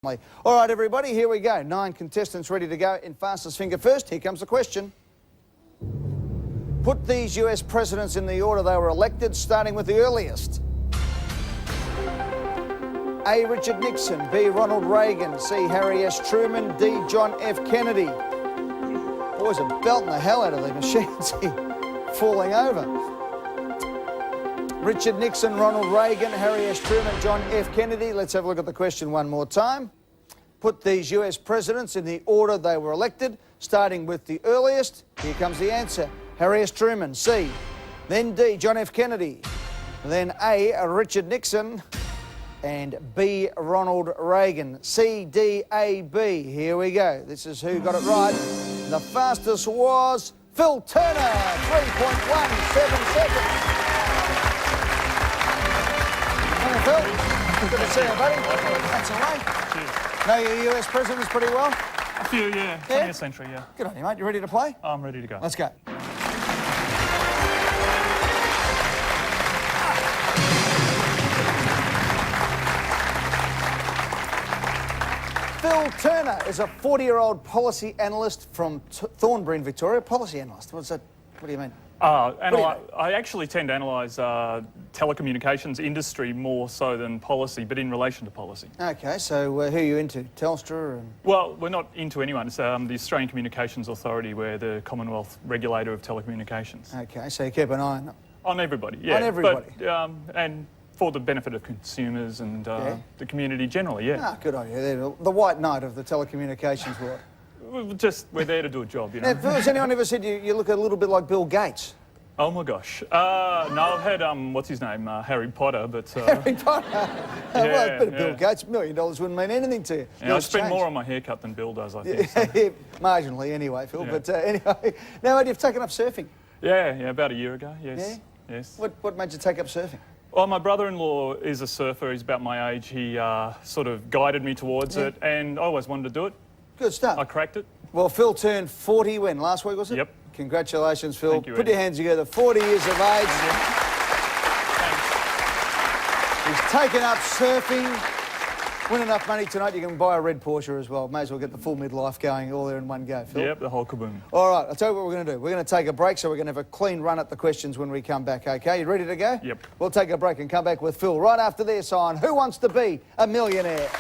All right, everybody, here we go. 9 contestants ready to go in fastest finger first. Here comes the question. Put these US presidents in the order they were elected, starting with the earliest. A. Richard Nixon, B. Ronald Reagan, C. Harry S. Truman, D. John F. Kennedy. Boys are belting the hell out of the machines here, falling over. Richard Nixon, Ronald Reagan, Harry S. Truman, John F. Kennedy. Let's have a look at the question one more time. Put these US presidents in the order they were elected, starting with the earliest. Here comes the answer. Harry S. Truman, C. Then D. John F. Kennedy. Then A. Richard Nixon. And B. Ronald Reagan. C, D, A, B. Here we go. This is who got it right. The fastest was Phil Turner, 3.17 seconds. Phil, good to see you, buddy. That's all right. Cheers. Know your US presidents pretty well? A few, yeah. 20th century, yeah. Good on you, mate. You ready to play? I'm ready to go. Let's go. Phil Turner is a 40-year-old policy analyst from Thornbury in Victoria. Policy analyst, what's that? What do you mean? I actually tend to analyse telecommunications industry more so than policy, but in relation to policy. Okay, so who are you into? Telstra? And... Well, we're not into anyone. It's the Australian Communications Authority. We're the Commonwealth regulator of telecommunications. Okay, so you keep an eye on them? On everybody, yeah. On everybody? But, and for the benefit of consumers and the community generally, yeah. Ah, good on you. They're the white knight of the telecommunications world. We're there to do a job, you know. Now, has anyone ever said you look a little bit like Bill Gates? Oh my gosh. No, I've had, what's his name, Harry Potter, but... Harry Potter? Well, a bit of Bill Gates, $1 million wouldn't mean anything to you. Yeah, I spend more on my haircut than Bill does, I think. So. Marginally anyway, Phil, but anyway. Now, you've taken up surfing? Yeah, about a year ago, yes. Yeah? Yes. What made you take up surfing? Well, my brother-in-law is a surfer. He's about my age. He sort of guided me towards it, and I always wanted to do it. Good stuff. I cracked it. Well, Phil turned 40 when? Last week, was it? Yep. Congratulations, Phil. Thank you, Put your hands together. 40 years of age. He's taken up surfing. Win enough money tonight, you can buy a red Porsche as well. May as well get the full midlife going all there in one go, Phil. Yep, the whole kaboom. All right, I'll tell you what we're going to do. We're going to take a break, so we're going to have a clean run at the questions when we come back, OK? You ready to go? Yep. We'll take a break and come back with Phil right after this on Who Wants to Be a Millionaire?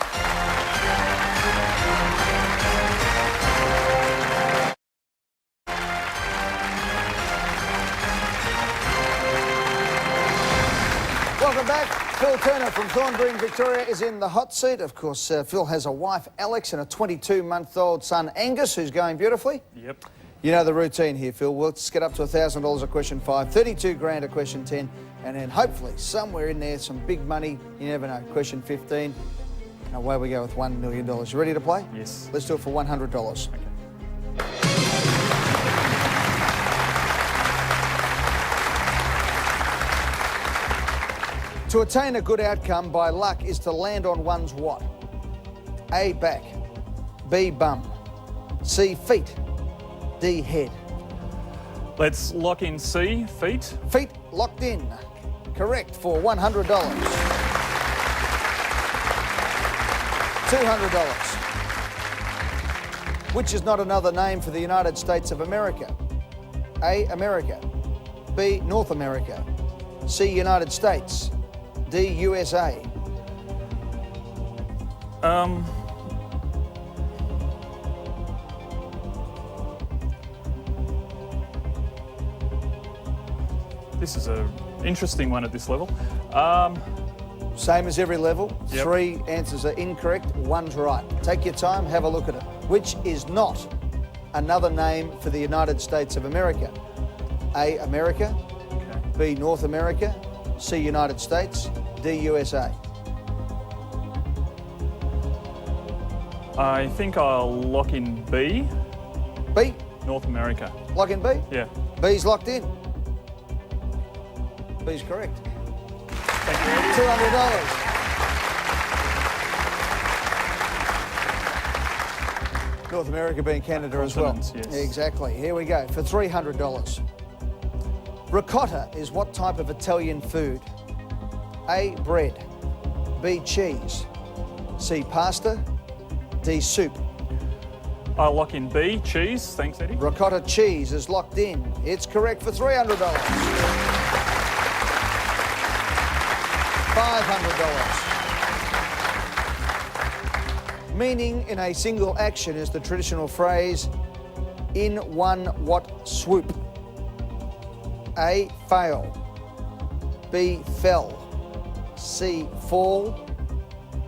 Welcome back. Phil Turner from Thornbury in Victoria is in the hot seat. Of course, Phil has a wife, Alex, and a 22-month-old son, Angus, who's going beautifully. Yep. You know the routine here, Phil. Let's get up to $1,000 at question 5, 32 grand at question 10, and then hopefully somewhere in there some big money. You never know. Question 15, and away we go with $1 million. You ready to play? Yes. Let's do it for $100. Okay. To attain a good outcome by luck is to land on one's what? A, back. B, bum. C, feet. D, head. Let's lock in C, feet. Feet locked in. Correct for $100. $200. Which is not another name for the United States of America? A, America. B, North America. C, United States. D, USA. This is an interesting one at this level. Same as every level. Yep. 3 answers are incorrect, 1's right. Take your time, have a look at it. Which is not another name for the United States of America? A, America. Okay. B, North America. C, United States. D, USA. I think I'll lock in B. B? North America. Lock in B? Yeah. B's locked in. B's correct. Thank you. $200. North America being Canada as well. Yes. Exactly. Here we go for $300. Ricotta is what type of Italian food? A, bread. B, cheese. C, pasta. D, soup? I'll lock in B, cheese. Thanks, Eddie. Ricotta cheese is locked in. It's correct for $300. $500. Meaning in a single action is the traditional phrase, in one what swoop? A, fail. B, fell. C, fall.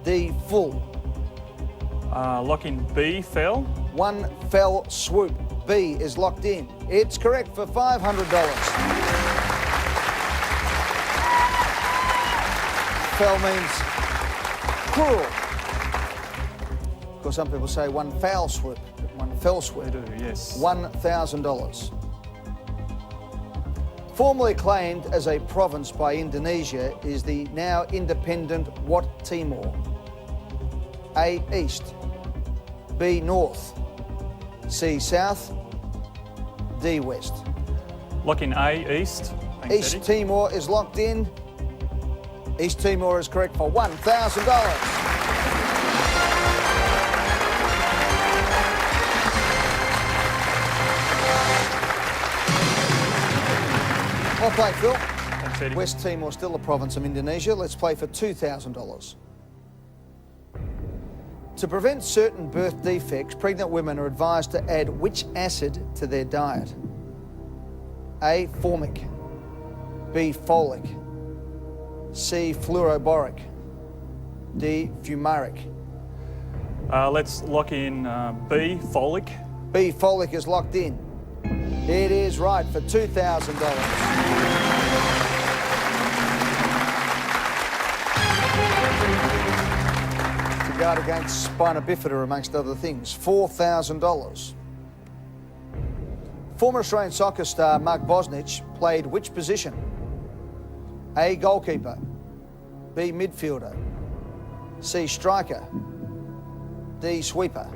D, full. Lock in B, fell. One fell swoop. B is locked in. It's correct for $500. Fell means cruel. Of course, some people say one foul swoop, but one fell swoop. They do, yes. $1,000. Formerly claimed as a province by Indonesia is the now independent what Timor? A, east. B, north. C, south. D, west. Lock in A, east. Thanks, East Eddie. Timor is locked in. East Timor is correct for $1,000. Well played, Phil. Thanks, Eddie. West Timor still a province of Indonesia. Let's play for $2,000. To prevent certain birth defects, pregnant women are advised to add which acid to their diet? A, formic. B, folic. C, fluoroboric. D, fumaric. Let's lock in B, folic. B, folic is locked in. It is right for $2,000. To guard against spina bifida, amongst other things, $4,000. Former Australian soccer star Mark Bosnich played which position? A, goalkeeper. B, midfielder. C, striker. D, sweeper.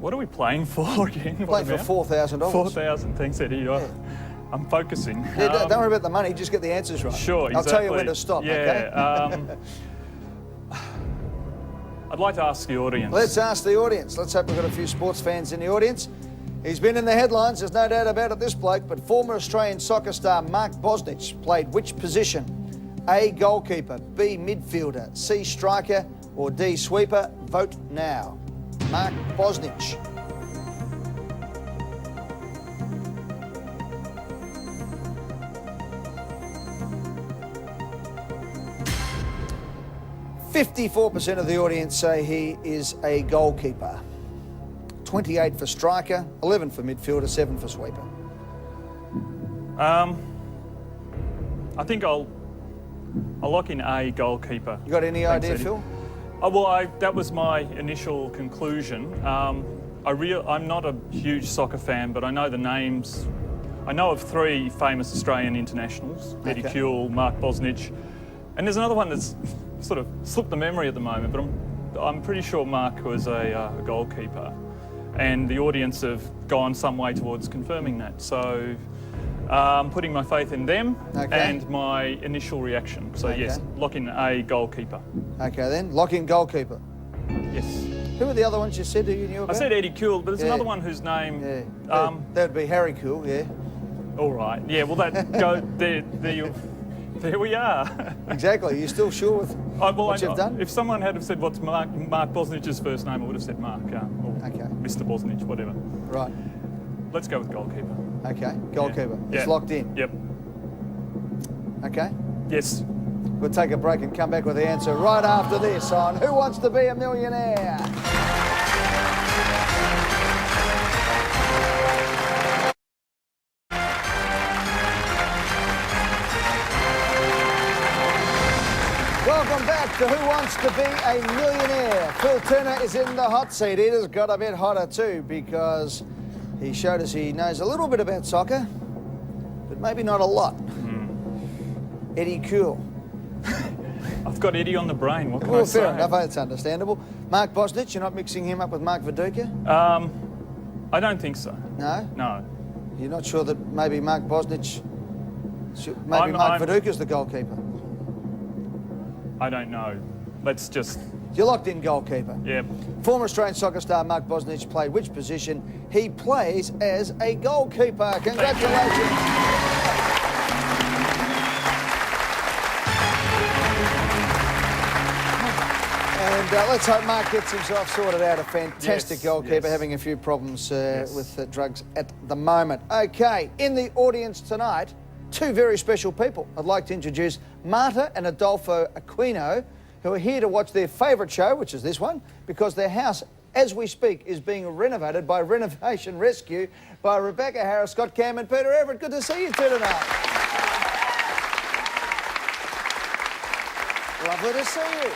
What are we playing for again? Playing for $4,000. 4,000. Thanks, Eddie. I'm focusing. Yeah, don't worry about the money, just get the answers right. Sure, exactly. I'll tell you when to stop, okay? I'd like to ask the audience. Let's ask the audience. Let's hope we've got a few sports fans in the audience. He's been in the headlines, there's no doubt about it, this bloke, but former Australian soccer star Mark Bosnich played which position? A, goalkeeper. B, midfielder. C, striker. Or D, sweeper. Vote now. Mark Bosnich. %54% of the audience say he is a goalkeeper. 28 for striker, 11 for midfielder, 7 for sweeper. I think I'll lock in A, goalkeeper. You got any Thanks, idea, Eddie. Phil? Oh, well, that was my initial conclusion. I'm not a huge soccer fan, but I know the names. I know of 3 famous Australian internationals: Eddie Okay. Kuehl, Mark Bosnich, and there's another one that's sort of slipped the memory at the moment. But I'm pretty sure Mark was a goalkeeper, and the audience have gone some way towards confirming that. So I'm putting my faith in them and my initial reaction. So yes, lock in A, goalkeeper. Okay then, lock in goalkeeper. Yes. Who were the other ones you said who you knew about? I said Eddie Kuehl, but there's another one whose name. Yeah. That would be Harry Kuehl, yeah. All right. Yeah. Well, that go there. There we are. Exactly. You're still sure with what you've done? If someone had said what's Mark Bosnich's first name, I would have said Mark. Or Mr. Bosnich, whatever. Right. Let's go with goalkeeper. Okay. Goalkeeper. Yeah. It's locked in. Yep. Okay. Yes. We'll take a break and come back with the answer right after this on Who Wants to Be a Millionaire? Welcome back to Who Wants to Be a Millionaire? Phil Turner is in the hot seat. It has got a bit hotter too because he showed us he knows a little bit about soccer, but maybe not a lot. Eddie Kuehl. I've got Eddie on the brain. What can I Well, say? fair enough. That's understandable. Mark Bosnich, you're not mixing him up with Mark Viduka? I don't think so. No? No. You're not sure that maybe Mark Bosnich, maybe Mark Viduka's the goalkeeper? I don't know. Let's just... You're locked in goalkeeper. Yep. Former Australian soccer star Mark Bosnich played which position? He plays as a goalkeeper. Congratulations. And let's hope Mark gets himself sorted out. A fantastic goalkeeper, having a few problems with drugs at the moment. Okay, in the audience tonight, two very special people. I'd like to introduce Marta and Adolfo Aquino, who are here to watch their favourite show, which is this one, because their house, as we speak, is being renovated by Renovation Rescue by Rebecca Harris, Scott Cam and Peter Everett. Good to see you two tonight. Lovely to see you.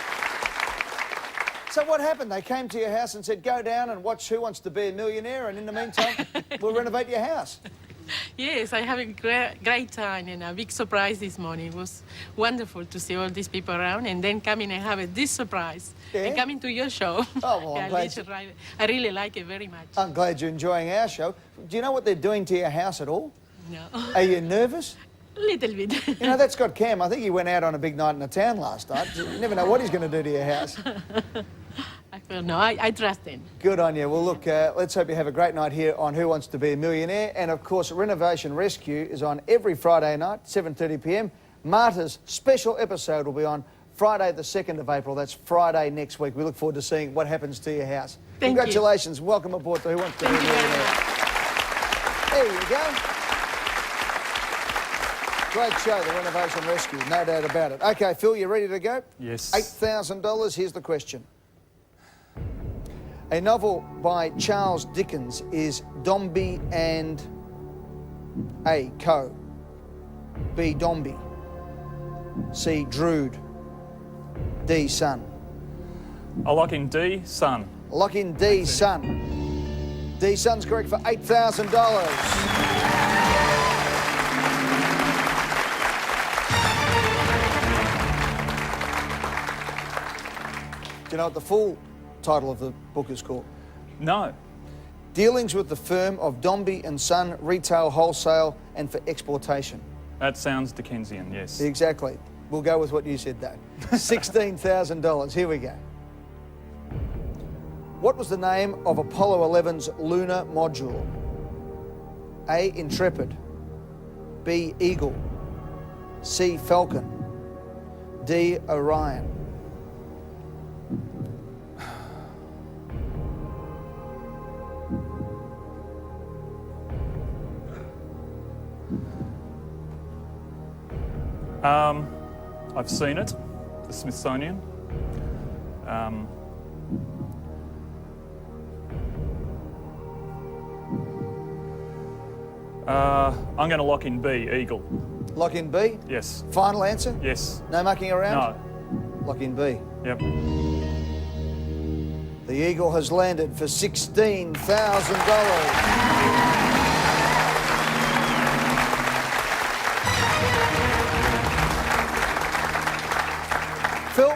So what happened? They came to your house and said, go down and watch Who Wants to Be a Millionaire, and in the meantime, we'll renovate your house. Yes, I have a great time and a big surprise this morning. It was wonderful to see all these people around and then coming and have this surprise and coming to your show. Oh, well, I'm glad I really like it very much. I'm glad you're enjoying our show. Do you know what they're doing to your house at all? No. Are you nervous? A little bit. You know, that's Scott Cam. I think he went out on a big night in the town last night. You never know what he's going to do to your house. I trust him. Good on you. Well, look, let's hope you have a great night here on Who Wants to Be a Millionaire. And, of course, Renovation Rescue is on every Friday night, 7:30 p.m. Marta's special episode will be on Friday the 2nd of April. That's Friday next week. We look forward to seeing what happens to your house. Thank Congratulations. Welcome aboard to Who Wants to Be a Millionaire. There you go. Great show, the Renovation Rescue, no doubt about it. OK, Phil, you ready to go? Yes. $8,000. Here's the question. A novel by Charles Dickens is Dombey and A. Co. B. Dombey. C. Drood. D. Son. I'll lock in D, Son. Lock in D. Son. D. Son's correct for $8,000. Do you know what the full title of the book is called? No. Dealings with the firm of Dombey and Son, Retail, Wholesale and for Exportation. That sounds Dickensian, yes. Exactly. We'll go with what you said, though. $16,000. Here we go. What was the name of Apollo 11's lunar module? A. Intrepid. B. Eagle. C. Falcon. D. Orion. I've seen it, the Smithsonian. I'm going to lock in B, Eagle. Lock in B? Yes. Final answer? Yes. No mucking around? No. Lock in B. Yep. The Eagle has landed for $16,000. Phil,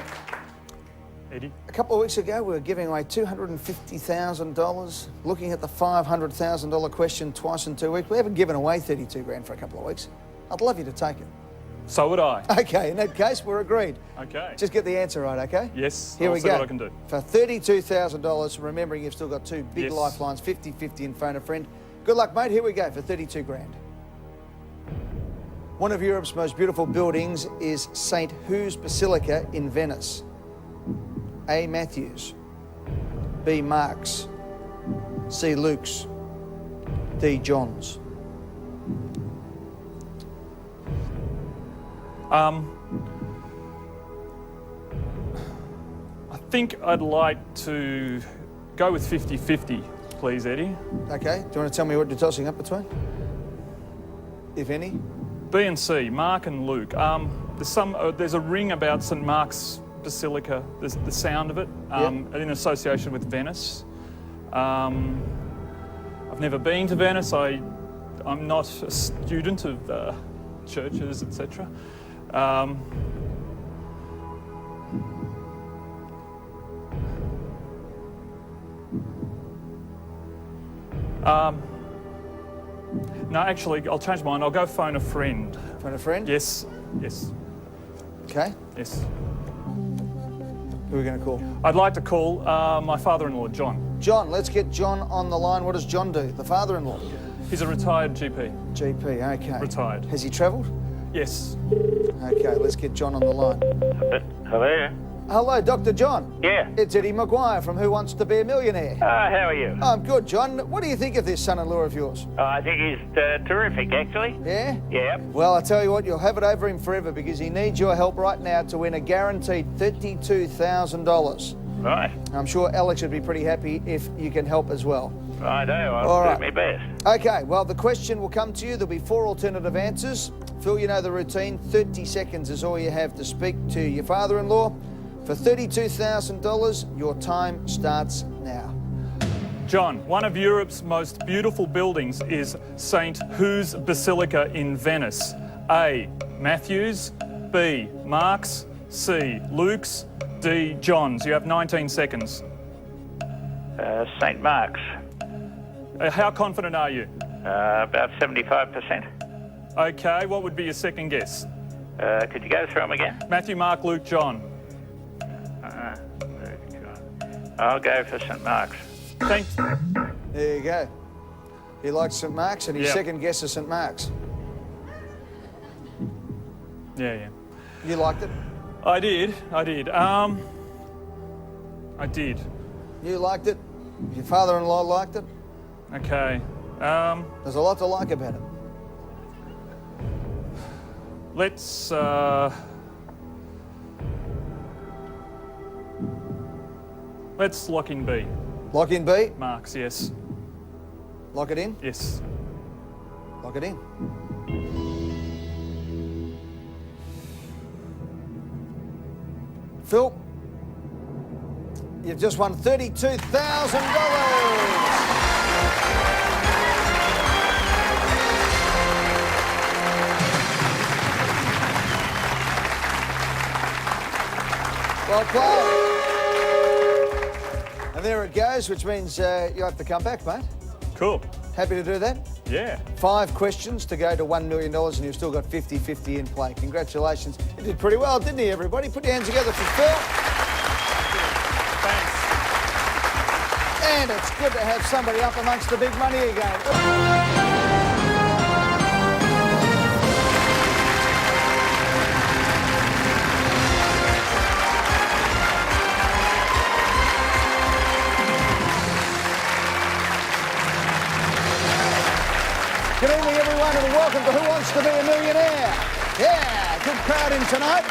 Eddie? a couple of weeks ago we were giving away $250,000, looking at the $500,000 question twice in 2 weeks. We haven't given away 32 grand for a couple of weeks. I'd love you to take it. So would I. Okay, in that case, we're agreed. Okay. Just get the answer right, okay? Yes, Here I'll we see go. what I can do. For $32,000, remembering you've still got two big Yes. lifelines, 50-50 and phone a friend. Good luck, mate. Here we go for 32 grand. One of Europe's most beautiful buildings is St. Who's Basilica in Venice. A. Matthews. B. Mark's. C. Luke's. D. John's. I think I'd like to go with 50-50, please, Eddie. Okay, do you want to tell me what you're tossing up between? If any? B and C, Mark and Luke. There's a ring about St. Mark's Basilica, the sound of it, in association with Venice. I've never been to Venice. I'm not a student of churches, etc. No, actually, I'll change mine. I'll go phone a friend. Phone a friend? Yes, yes, Okay. yes. Who are we going to call? I'd like to call my father-in-law, John. John. Let's get John on the line. What does John do? The father-in-law? He's a retired GP. GP, okay. Retired. Has he travelled? Yes. Okay, let's get John on the line. Hello? Hello, Dr. John. Yeah. It's Eddie Maguire from Who Wants to Be a Millionaire. How are you? I'm good, John. What do you think of this son-in-law of yours? I think he's terrific, actually. Yeah? Yeah. Well, I tell you what, you'll have it over him forever because he needs your help right now to win a guaranteed $32,000. Right. I'm sure Alex would be pretty happy if you can help as well. Righto, I'll All do right. my best. Okay, well, the question will come to you. There'll be 4 alternative answers. Phil, you know the routine. 30 seconds is all you have to speak to your father-in-law. For $32,000, your time starts now. John, one of Europe's most beautiful buildings is St. Whose Basilica in Venice? A. Matthew's, B. Mark's, C. Luke's, D. John's. You have 19 seconds. St. Mark's. How confident are you? About 75%. Okay, what would be your second guess? Could you go through them again? Matthew, Mark, Luke, John. I'll go for St. Mark's. Thank There you go. He likes St. Mark's and his Yeah. second guess is St. Mark's. Yeah. You liked it? I did. I did. You liked it? Your father-in-law liked it? Okay. There's a lot to like about it. Let's lock in B. Lock in B? Marks, yes. Lock it in? Yes. Lock it in. Phil, you've just won $32,000. Well played. And there it goes, which means you'll have to come back, mate. Cool. Happy to do that? Yeah. 5 questions to go to $1 million, and you've still got 50-50 in play. Congratulations. You did pretty well, didn't he, everybody? Put your hands together for Phil. Thanks. And it's good to have somebody up amongst the big money again. Good evening, everyone, and welcome to Who Wants to Be a Millionaire? Yeah, good crowd in tonight.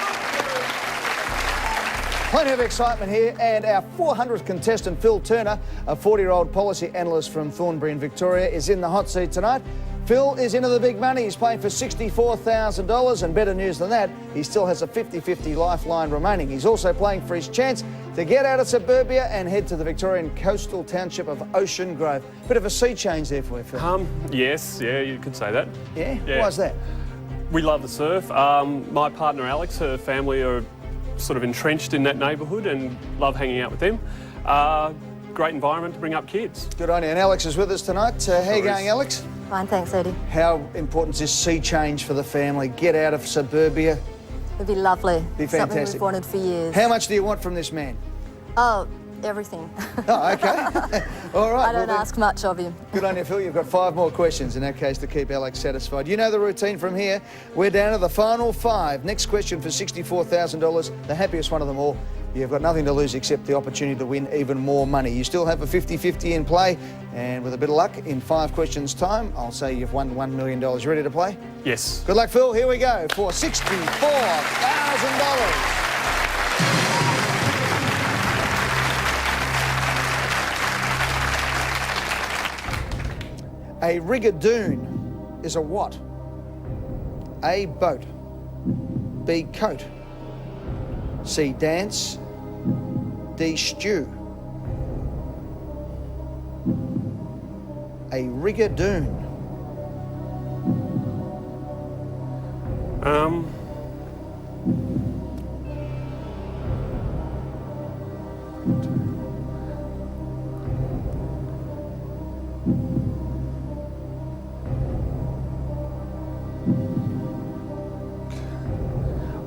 Plenty of excitement here, and our 400th contestant, Phil Turner, a 40-year-old policy analyst from Thornbury in Victoria, is in the hot seat tonight. Phil is into the big money. He's playing for $64,000, and better news than that, he still has a 50-50 lifeline remaining. He's also playing for his chance to get out of suburbia and head to the Victorian coastal township of Ocean Grove. Bit of a sea change there for you, Phil. Yes, yeah, you could say that. Yeah? Yeah. Why's that? We love the surf. My partner Alex, her family are sort of entrenched in that neighbourhood and love hanging out with them. Great environment to bring up kids. Good on you. And Alex is with us tonight. How you Sure going, is. Alex? Fine, thanks, Eddie. How important is this sea change for the family? Get out of suburbia. It'd be lovely. Be Something fantastic. we've wanted for years. How much do you want from this man? Oh, everything. Oh, okay. All right. I don't well, ask much of you. Good on you, Phil. You've got 5 more questions in that case to keep Alex satisfied. You know the routine from here. We're down to the final 5. Next question for $64,000, the happiest one of them all. You've got nothing to lose except the opportunity to win even more money. You still have a 50-50 in play, and with a bit of luck, in 5 questions' time, I'll say you've won $1 million. You ready to play? Yes. Good luck, Phil. Here we go for $64,000. A Rigadoon is a what? A, boat. B, coat. C, dance. D, stew. A Rigadoon.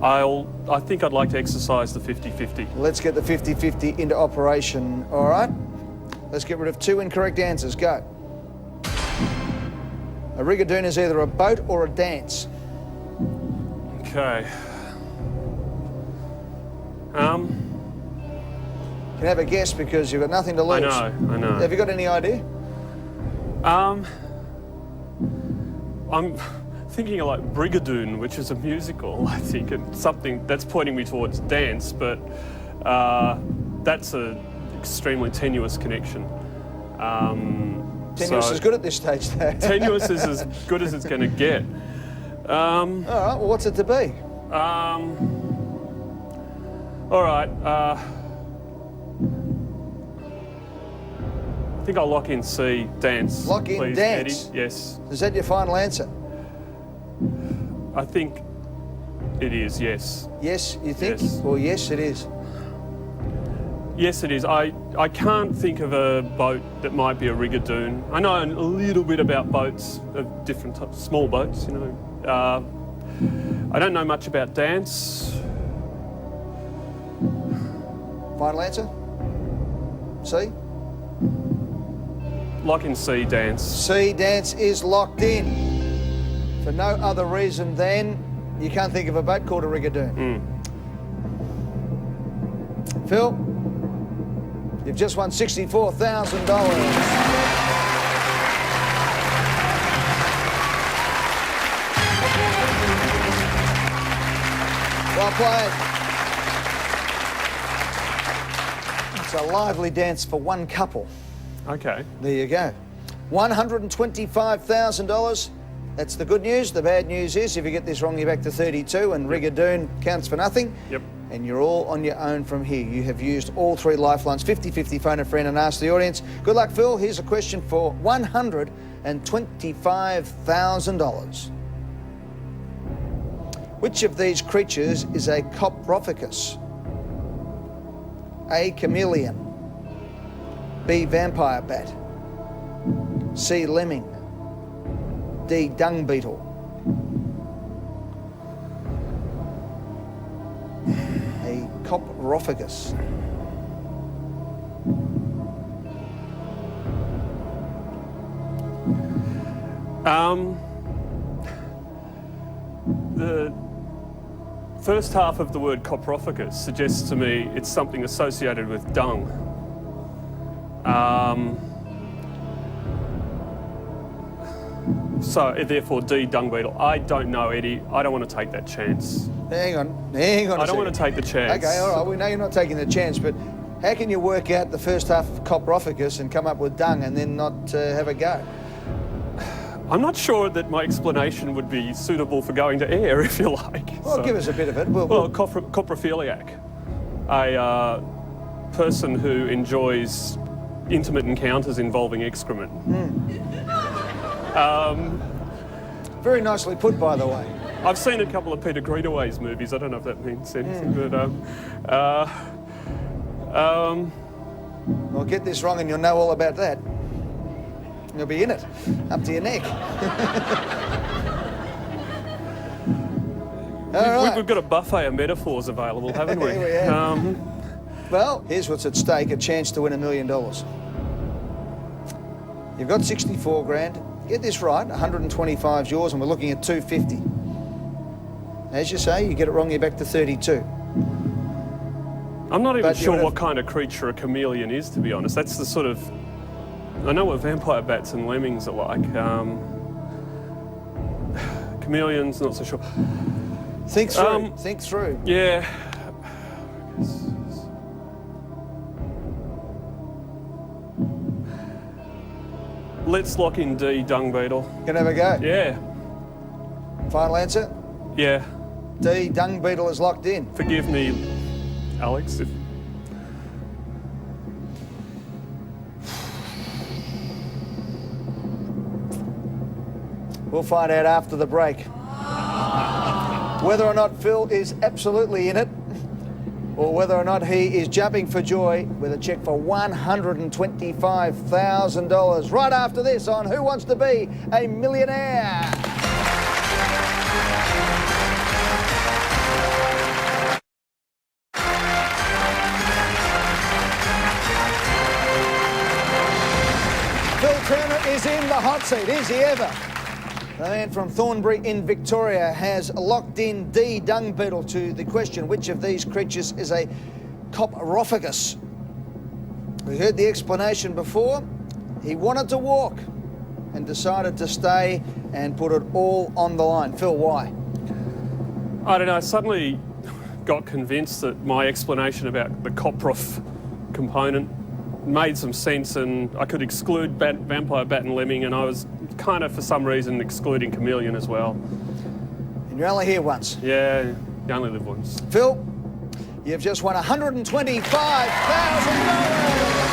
I think I'd like to exercise the 50-50. Let's get the 50-50 into operation, all right? Let's get rid of 2 incorrect answers. Go. A rigadoon is either a boat or a dance. Okay. You can have a guess because you've got nothing to lose. I know. Have you got any idea? I'm thinking of like Brigadoon, which is a musical, I think, and something that's pointing me towards dance, but that's an extremely tenuous connection. Tenuous is good at this stage, though. Tenuous is as good as it's going to get. All right, well, what's it to be? All right. I think I'll lock in C, dance. Lock in please, dance? Eddie. Yes. Is that your final answer? I think it is, yes. Yes, you think? Yes. Or yes, it is? Yes, it is. I can't think of a boat that might be a rigadoon. I know a little bit about boats of different types, small boats, you know. I don't know much about dance. Final answer? C? Lock in C, dance. C, dance is locked in. For no other reason than you can't think of a boat called a rigadoon. Phil, you've just won $64,000. Well played. It's a lively dance for one couple. Okay. There you go. $125,000. That's the good news. The bad news is if you get this wrong, you're back to 32 and rigadoon counts for nothing. Yep. And you're all on your own from here. You have used all 3 lifelines. 50-50, phone a friend and ask the audience. Good luck, Phil. Here's a question for $125,000. Which of these creatures is a coprophagous? A, chameleon. B, vampire bat. C, lemming. D, dung beetle. A coprophagous. The first half of the word coprophagous suggests to me it's something associated with dung. So therefore D, dung beetle. I don't know, Eddie. I don't want to take that chance. Hang on I don't want to take the chance. Okay, all right, we know you're not taking the chance, but how can you work out the first half of coprophagous and come up with dung and then not have a go? I'm not sure that my explanation would be suitable for going to air, if you like. Well, give us a bit of it. Well, coprophiliac, a person who enjoys intimate encounters involving excrement. Very nicely put, by the way. I've seen a couple of Peter Greenaway's movies. I don't know if that means anything, but Well, get this wrong and you'll know all about that. You'll be in it, up to your neck. We've got a buffet of metaphors available, haven't we? We have. Well, here's what's at stake, a chance to win $1 million. You've got 64 grand. Get this right, 125 is yours, and we're looking at 250. As you say, you get it wrong, you're back to 32. I'm not even But sure you're what kind of creature a chameleon is, to be honest. That's the sort of... I know what vampire bats and lemmings are like. Chameleons, not so sure. Think through, think through. Yeah. Let's lock in D, dung beetle. Can I have a go? Yeah. Final answer? Yeah. D, dung beetle is locked in. Forgive me, Alex, if... We'll find out after the break. Whether or not Phil is absolutely in it, or whether or not he is jumping for joy with a cheque for $125,000. Right after this on Who Wants to Be a Millionaire? is in the hot seat. Is he ever? The man from Thornbury in Victoria has locked in D. dung beetle to the question, which of these creatures is a coprophagous? We heard the explanation before. He wanted to walk and decided to stay and put it all on the line. Phil, why? I don't know, I suddenly got convinced that my explanation about the coproph component made some sense, and I could exclude vampire bat and lemming, and I was kind of, for some reason, excluding chameleon as well. And you're only here once. Yeah, you only live once. Phil, you've just won $125,000.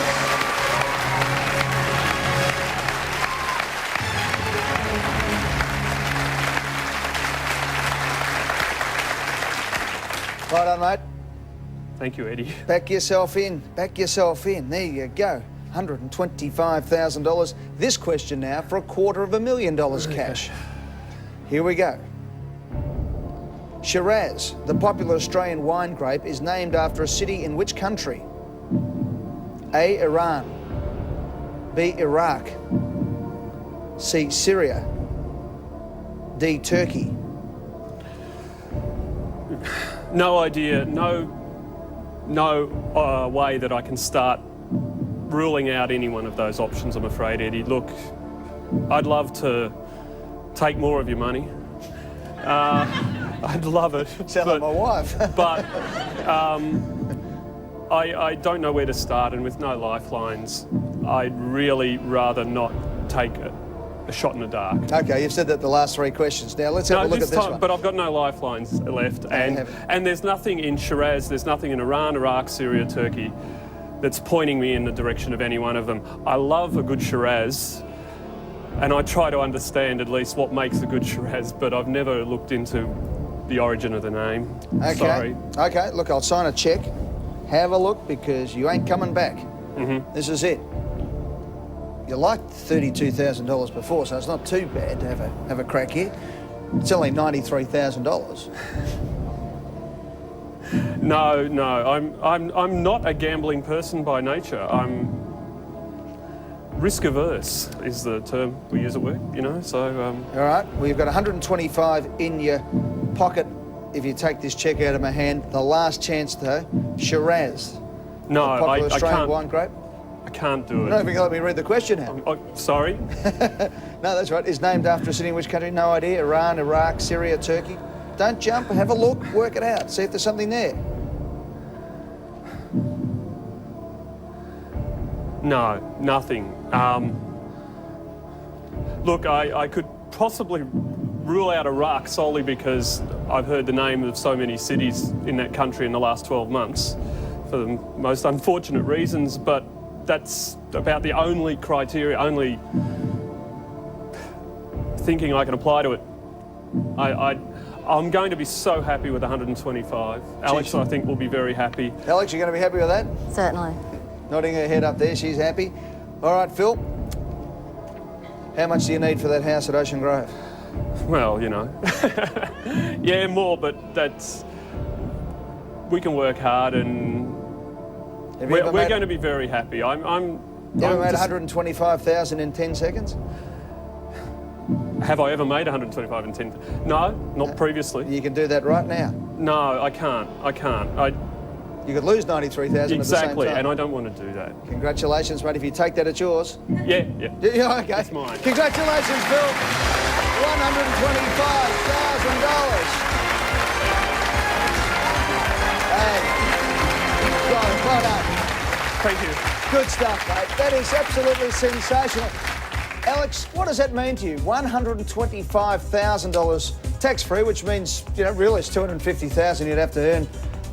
Well done, mate. Thank you, Eddie. Back yourself in. Back yourself in. There you go. $125,000. This question now for $250,000 cash. Here we go. Shiraz, the popular Australian wine grape, is named after a city in which country? A. Iran. B. Iraq. C. Syria. D. Turkey. No idea, no way that I can start ruling out any one of those options, I'm afraid, Eddie. Look, I'd love to take more of your money. I'd love it. Sound like my wife. But I don't know where to start, and with no lifelines, I'd really rather not take a shot in the dark. Okay, you've said that the last three questions. Now let's have a look at this one. But I've got no lifelines left, and there's nothing in Shiraz, there's nothing in Iran, Iraq, Syria, Turkey that's pointing me in the direction of any one of them. I love a good Shiraz, and I try to understand at least what makes a good Shiraz, but I've never looked into the origin of the name. Okay. Sorry. Okay, look, I'll sign a check. Have a look, because you ain't coming back. Mm-hmm. This is it. You liked $32,000 before, so it's not too bad to have a crack here. It's only $93,000. No, I'm not a gambling person by nature. I'm risk averse is the term we use at work, you know. So. All right. Well, you've got 125 in your pocket if you take this check out of my hand. The last chance, though, Shiraz. No, the popular I Australian can't. wine grape. I can't do You it. don't even let me read the question out. Sorry. No, that's right. It's named after a city in which country? No idea. Iran, Iraq, Syria, Turkey. Don't jump. Have a look. Work it out. See if there's something there. No, nothing. Look, I could possibly rule out Iraq solely because I've heard the name of so many cities in that country in the last 12 months for the most unfortunate reasons, but that's about the only criteria, only thinking I can apply to it. I'm going to be so happy with 125. Alex, I think, will be very happy. Alex, you're going to be happy with that? Certainly. Nodding her head up there, she's happy. All right, Phil. How much do you need for that house at Ocean Grove? Well, you know. Yeah, more, but we can work hard, and we're going to be very happy. You ever made 125,000 in 10 seconds? Have I ever made 125 in 10? No, not previously. You can do that right now. No, I can't. You could lose 93,000 at the same Exactly, time. and I don't want to do that. Congratulations, mate. If you take that, it's yours. Yeah. Yeah, okay. It's mine. Congratulations, Phil. $125,000. Hey, well done. Thank you. Good stuff, mate. That is absolutely sensational. Alex, what does that mean to you? $125,000 tax-free, which means, you know, really it's $250,000 you'd have to earn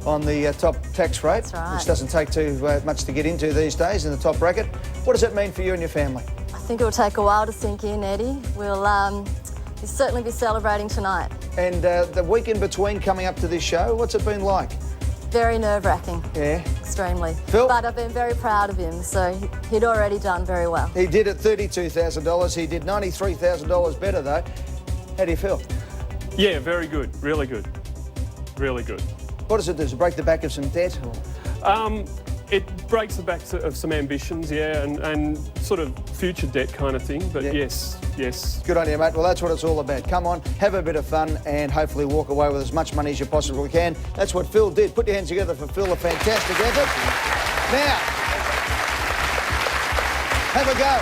on the top tax rate, That's right. which doesn't take too much to get into these days in the top bracket. What does that mean for you and your family? I think it will take a while to sink in, Eddie. We'll certainly be celebrating tonight. And the week in between coming up to this show, what's it been like? Very nerve-wracking. Yeah. Extremely. Phil? But I've been very proud of him, so he'd already done very well. He did at $32,000. He did $93,000 better, though. How do you feel? Yeah, very good. Really good. Really good. What does it do? Does it break the back of some debt? Or? It breaks the backs of some ambitions, yeah, and sort of future debt kind of thing. But Yeah. yes. Good on you, mate. Well, that's what it's all about. Come on, have a bit of fun and hopefully walk away with as much money as you possibly can. That's what Phil did. Put your hands together for Phil, a fantastic effort. Now, have a go.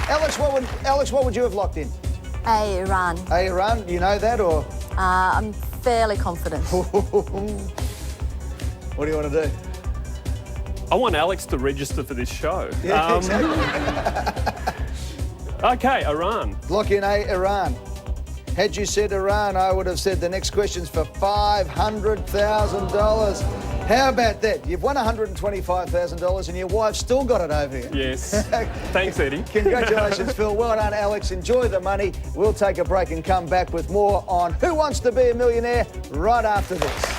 Alex, what would you have locked in? A, Iran. A, Iran, you know that, or I'm fairly confident. what do you want to do? I want Alex to register for this show. Yeah, exactly. Okay, Iran. Lock in A, Iran. Had you said Iran, I would have said the next question's for $500,000. How about that? You've won $125,000 and your wife's still got it over here. Yes. Thanks, Eddie. Congratulations, Phil. Well done, Alex. Enjoy the money. We'll take a break and come back with more on Who Wants to Be a Millionaire right after this.